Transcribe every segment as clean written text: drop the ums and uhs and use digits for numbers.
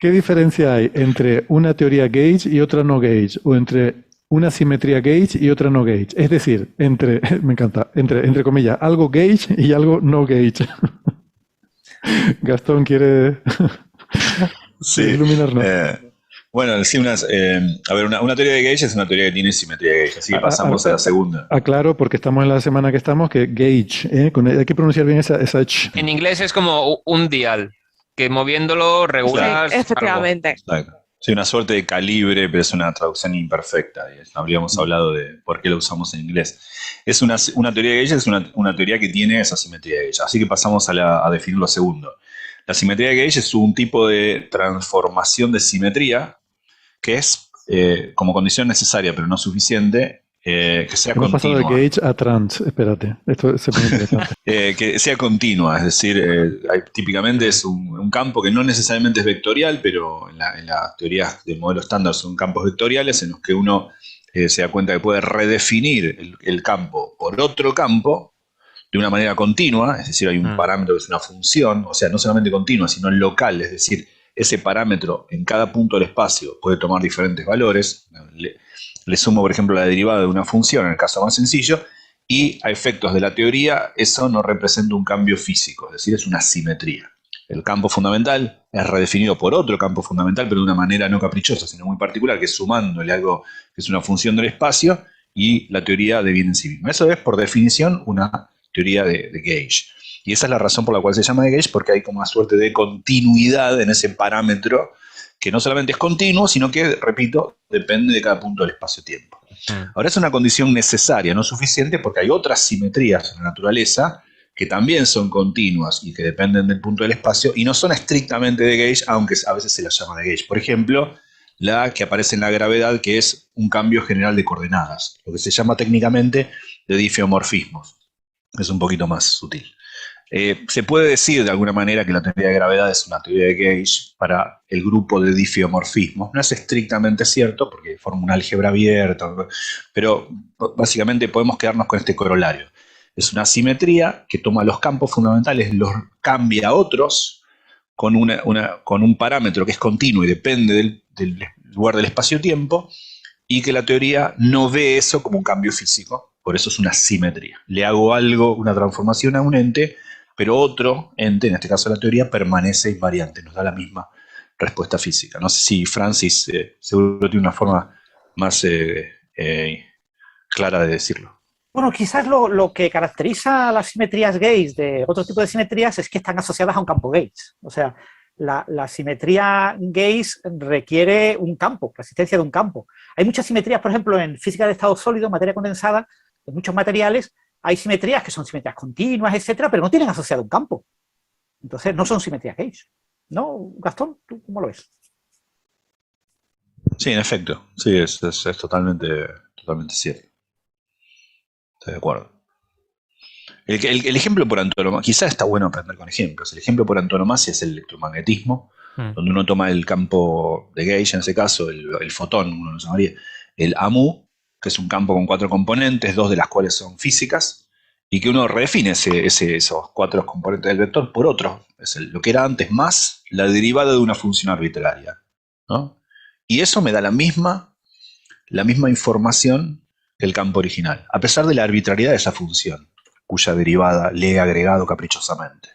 ¿Qué diferencia hay entre una teoría gauge y otra no gauge? O entre una simetría gauge y otra no gauge. Es decir, entre, me encanta, entre comillas, algo gauge y algo no gauge. Gastón quiere Sí. iluminarnos. eh, bueno, sí, a ver, una teoría de gauge es una teoría que tiene simetría de gauge, así A- que a- pasamos a la a- segunda. Aclaro, porque estamos en la semana que estamos, que gauge, ¿eh? Hay que pronunciar bien esa ch. En inglés es como un dial, que moviéndolo Claro, Sí, regulas algo. efectivamente. exacto. Sí, una suerte de calibre, pero es una traducción imperfecta. Y habríamos hablado de por qué lo usamos en inglés. Es una teoría de gauge, es una teoría que tiene esa simetría de gauge. Así que pasamos a definir lo segundo. La simetría de gauge es un tipo de transformación de simetría que es como condición necesaria, pero no suficiente, que sea Hemos pasado de continua. gauge a trans. Espérate, esto se pone interesante. Que sea continua, es decir, típicamente es un campo que no necesariamente es vectorial, pero en las teorías del modelo estándar son campos vectoriales en los que uno se da cuenta que puede redefinir el campo por otro campo de una manera continua, es decir, hay un parámetro que es una función, o sea, no solamente continua, sino local, es decir, ese parámetro en cada punto del espacio puede tomar diferentes valores. Le sumo, por ejemplo, la derivada de una función, en el caso más sencillo, y a efectos de la teoría, eso no representa un cambio físico, es decir, es una simetría. El campo fundamental es redefinido por otro campo fundamental, pero de una manera no caprichosa, sino muy particular, que es sumándole algo que es una función del espacio, y la teoría deviene en sí misma. Eso es, por definición, una teoría de gauge. Y esa es la razón por la cual se llama de gauge, porque hay como una suerte de continuidad en ese parámetro que no solamente es continuo, sino que, repito, depende de cada punto del espacio-tiempo. Ahora es una condición necesaria, no suficiente, porque hay otras simetrías en la naturaleza que también son continuas y que dependen del punto del espacio y no son estrictamente de gauge, aunque a veces se las llama de gauge. Por ejemplo, la que aparece en la gravedad, que es un cambio general de coordenadas, lo que se llama técnicamente de diffeomorfismos. Es un poquito más sutil. Se puede decir de alguna manera que la teoría de gravedad es una teoría de gauge para el grupo de diffeomorfismos. No es estrictamente cierto porque forma una álgebra abierta, pero básicamente podemos quedarnos con este corolario. Es una simetría que toma los campos fundamentales, los cambia a otros con un parámetro que es continuo y depende del lugar del espacio-tiempo, y que la teoría no ve eso como un cambio físico, por eso es una simetría. Le hago algo, una transformación a un ente, pero otro ente, en este caso la teoría, permanece invariante, nos da la misma respuesta física. No sé si Francis seguro tiene una forma más clara de decirlo. Bueno, quizás lo que caracteriza a las simetrías Gauge de otro tipo de simetrías es que están asociadas a un campo Gauge. O sea, la simetría Gauge requiere un campo, la existencia de un campo. Hay muchas simetrías, por ejemplo, en física de estado sólido, materia condensada, en muchos materiales, hay simetrías que son simetrías continuas, etcétera, pero no tienen asociado un campo. Entonces, no son simetrías Gauge. ¿No, Gastón? ¿Tú cómo lo ves? Sí, en efecto. Sí, es totalmente cierto. Estoy de acuerdo. El ejemplo por antonomasia, quizás está bueno aprender con ejemplos. El ejemplo por antonomasia es el electromagnetismo, donde uno toma el campo de Gauge, en ese caso, el fotón, uno lo llamaría, el AMU, que es un campo con 4 componentes, 2 de las cuales son físicas, y que uno redefine esos 4 componentes del vector por otro. Es lo que era antes más la derivada de una función arbitraria, ¿no? Y eso me da la misma información que el campo original, a pesar de la arbitrariedad de esa función, cuya derivada le he agregado caprichosamente.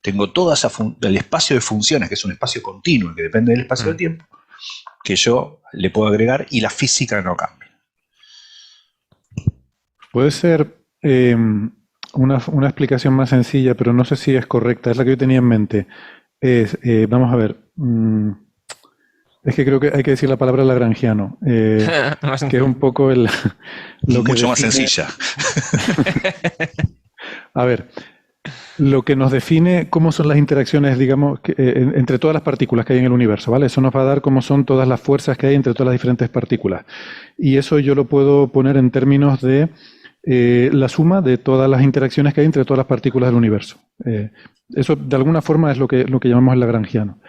Tengo todo el espacio de funciones, que es un espacio continuo, que depende del espacio del tiempo, que yo le puedo agregar y la física no cambia. Puede ser una explicación más sencilla, pero no sé si es correcta, es la que yo tenía en mente. Vamos a ver, es que creo que hay que decir la palabra lagrangiano, que es un poco lo que Mucho más define, sencilla. a ver, lo que nos define cómo son las interacciones, digamos, entre todas las partículas que hay en el universo, ¿vale? Eso nos va a dar cómo son todas las fuerzas que hay entre todas las diferentes partículas. Y eso yo lo puedo poner en términos de la suma de todas las interacciones que hay entre todas las partículas del universo. Eso, de alguna forma, es lo que llamamos el lagrangiano.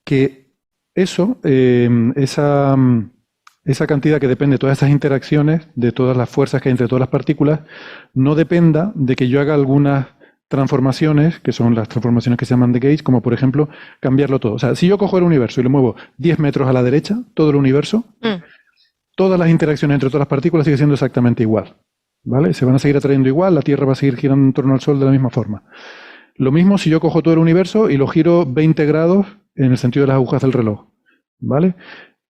Que eso, esa cantidad que depende de todas esas interacciones, de todas las fuerzas que hay entre todas las partículas, no dependa de que yo haga algunas transformaciones, que son las transformaciones que se llaman de gauge, como por ejemplo cambiarlo todo. O sea, si yo cojo el universo y lo muevo 10 metros a la derecha, todo el universo, todas las interacciones entre todas las partículas siguen siendo exactamente igual. ¿Vale? Se van a seguir atrayendo igual, la Tierra va a seguir girando en torno al Sol de la misma forma. Lo mismo si yo cojo todo el universo y lo giro 20 grados en el sentido de las agujas del reloj. ¿Vale?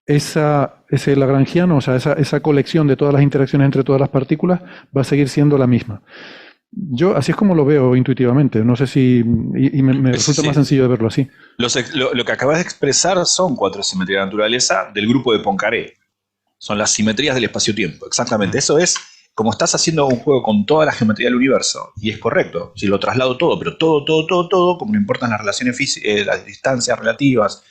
Ese lagrangiano, o sea, esa colección de todas las interacciones entre todas las partículas va a seguir siendo la misma. Yo, así es como lo veo intuitivamente. No sé si... Y me resulta más sencillo de verlo así. Lo que acabas de expresar son 4 simetrías de naturaleza del grupo de Poincaré. Son las simetrías del espacio-tiempo. Exactamente. Eso es como estás haciendo un juego con toda la geometría del universo. Y es correcto. Si lo traslado todo, pero todo, como no importan las relaciones físicas, las distancias relativas,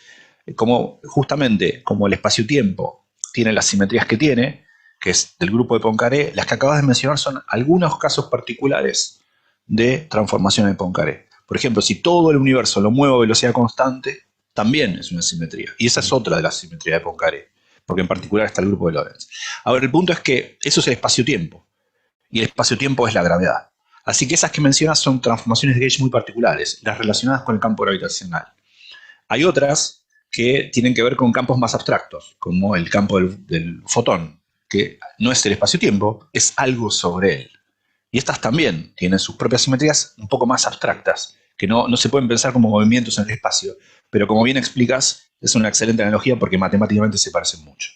justamente como el espacio-tiempo tiene las simetrías que tiene, que es del grupo de Poincaré, las que acabas de mencionar son algunos casos particulares de transformación de Poincaré. Por ejemplo, si todo el universo lo muevo a velocidad constante, también es una simetría. Y esa es otra de las simetrías de Poincaré, porque en particular está el grupo de Lorentz. Ahora, el punto es que eso es el espacio-tiempo, y el espacio-tiempo es la gravedad. Así que esas que mencionas son transformaciones de gauge muy particulares, las relacionadas con el campo gravitacional. Hay otras que tienen que ver con campos más abstractos, como el campo del fotón, que no es el espacio-tiempo, es algo sobre él. Y estas también tienen sus propias simetrías un poco más abstractas, que no se pueden pensar como movimientos en el espacio, pero como bien explicas, es una excelente analogía porque matemáticamente se parecen mucho.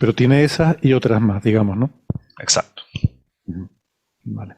Pero tiene esas y otras más, digamos, ¿no? Exacto. Vale.